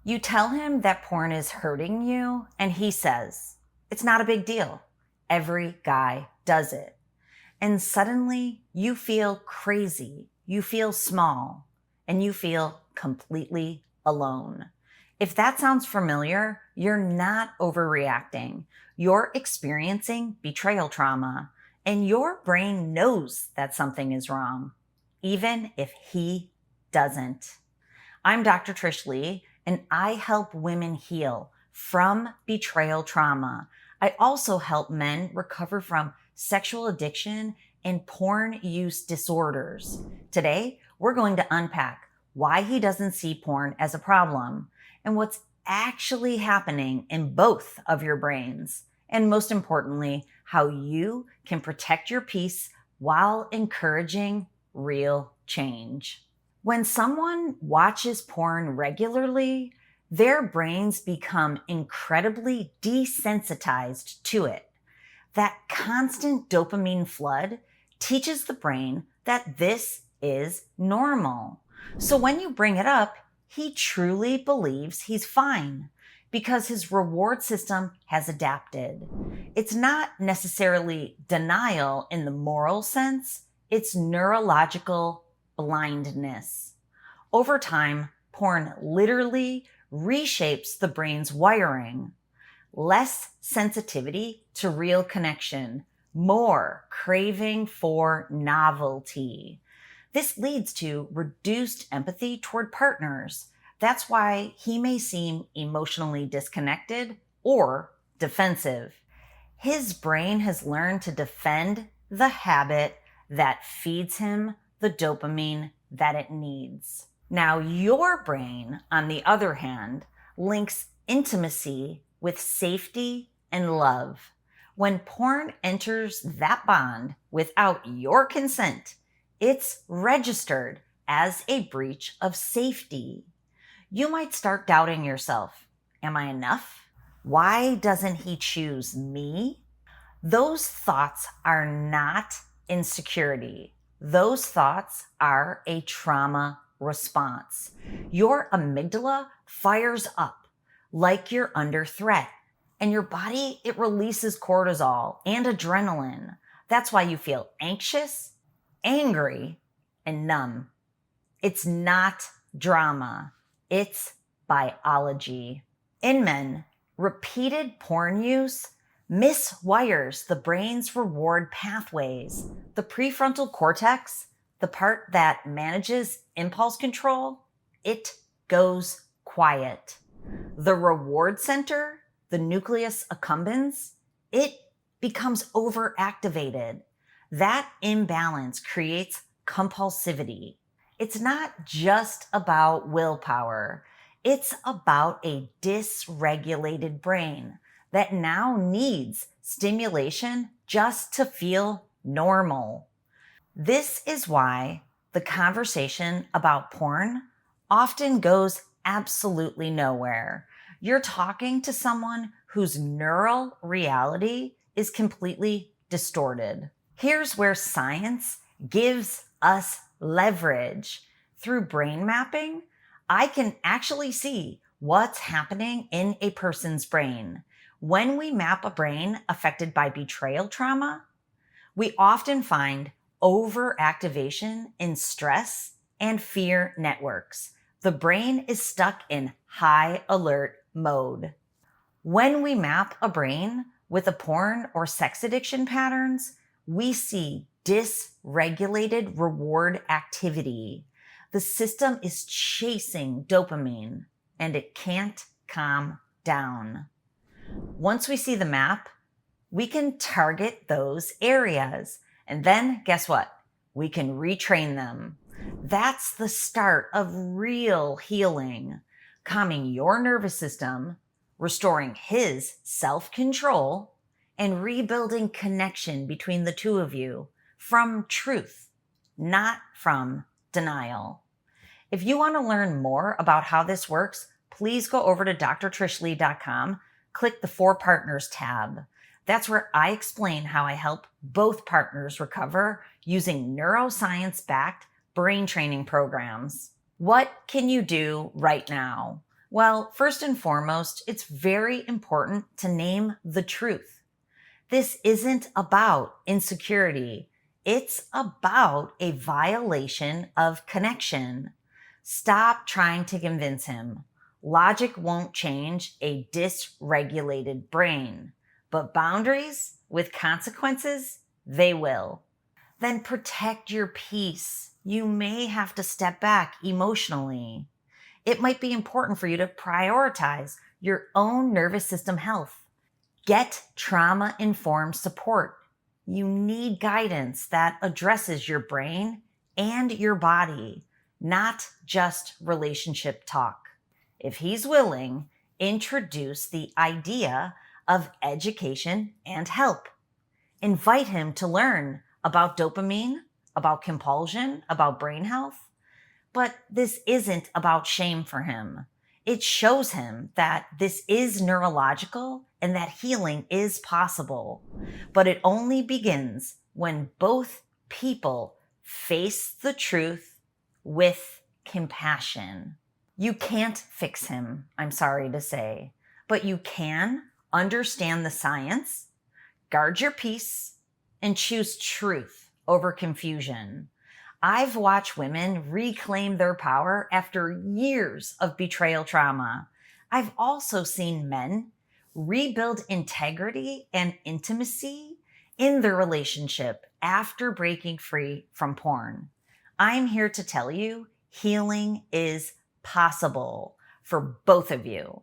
You tell him that porn is hurting you, and he says, it's not a big deal. Every guy does it. And suddenly you feel crazy, you feel small, and you feel completely alone. If that sounds familiar, you're not overreacting. You're experiencing betrayal trauma, and your brain knows that something is wrong, even if he doesn't. I'm Dr. Trish Leigh, and I help women heal from betrayal trauma. I also help men recover from sexual addiction and porn use disorders. Today, we're going to unpack why he doesn't see porn as a problem and what's actually happening in both of your brains. And most importantly, how you can protect your peace while encouraging real change. When someone watches porn regularly, their brains become incredibly desensitized to it. That constant dopamine flood teaches the brain that this is normal. So when you bring it up, he truly believes he's fine because his reward system has adapted. It's not necessarily denial in the moral sense, it's neurological blindness. Over time, porn literally reshapes the brain's wiring. Less sensitivity to real connection, more craving for novelty. This leads to reduced empathy toward partners. That's why he may seem emotionally disconnected or defensive. His brain has learned to defend the habit that feeds him the dopamine that it needs. Now, your brain, on the other hand, links intimacy with safety and love. When porn enters that bond without your consent, it's registered as a breach of safety. You might start doubting yourself. Am I enough? Why doesn't he choose me? Those thoughts are not insecurity. Those thoughts are a trauma response. Your amygdala fires up like you're under threat, and your body, it releases cortisol and adrenaline. That's why you feel anxious, angry, and numb. It's not drama. It's biology. In men, repeated porn use miswires the brain's reward pathways. The prefrontal cortex, the part that manages impulse control, it goes quiet. The reward center, the nucleus accumbens, it becomes overactivated. That imbalance creates compulsivity. It's not just about willpower. It's about a dysregulated brain that now needs stimulation just to feel normal. This is why the conversation about porn often goes absolutely nowhere. You're talking to someone whose neural reality is completely distorted. Here's where science gives us leverage. Through brain mapping, I can actually see what's happening in a person's brain. When we map a brain affected by betrayal trauma, we often find overactivation in stress and fear networks. The brain is stuck in high alert mode. When we map a brain with a porn or sex addiction patterns, we see dysregulated reward activity. The system is chasing dopamine and it can't calm down. Once we see the map, we can target those areas. And then guess what? We can retrain them. That's the start of real healing, calming your nervous system, restoring his self-control, and rebuilding connection between the two of you from truth, not from denial. If you want to learn more about how this works, please go over to drtrishleigh.com, click the For Partners tab. That's where I explain how I help both partners recover using neuroscience-backed brain training programs. What can you do right now? Well, first and foremost, it's very important to name the truth. This isn't about insecurity. It's about a violation of connection. Stop trying to convince him. Logic won't change a dysregulated brain, but boundaries with consequences, they will. Then protect your peace. You may have to step back emotionally. It might be important for you to prioritize your own nervous system health. Get trauma-informed support. You need guidance that addresses your brain and your body, not just relationship talk. If he's willing, introduce the idea of education and help. Invite him to learn about dopamine, about compulsion, about brain health. But this isn't about shame for him. It shows him that this is neurological and that healing is possible. But it only begins when both people face the truth with compassion. You can't fix him, I'm sorry to say, but you can understand the science, guard your peace, and choose truth over confusion. I've watched women reclaim their power after years of betrayal trauma. I've also seen men rebuild integrity and intimacy in their relationship after breaking free from porn. I'm here to tell you healing is possible for both of you.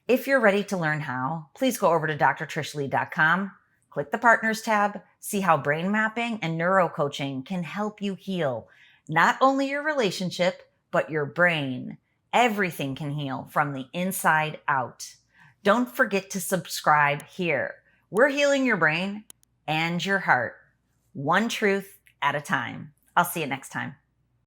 If you're ready to learn how, please go over to drtrishleigh.com. Click the Partners tab, see how brain mapping and neurocoaching can help you heal not only your relationship, but your brain. Everything can heal from the inside out. Don't forget to subscribe here. We're healing your brain and your heart, one truth at a time. I'll see you next time.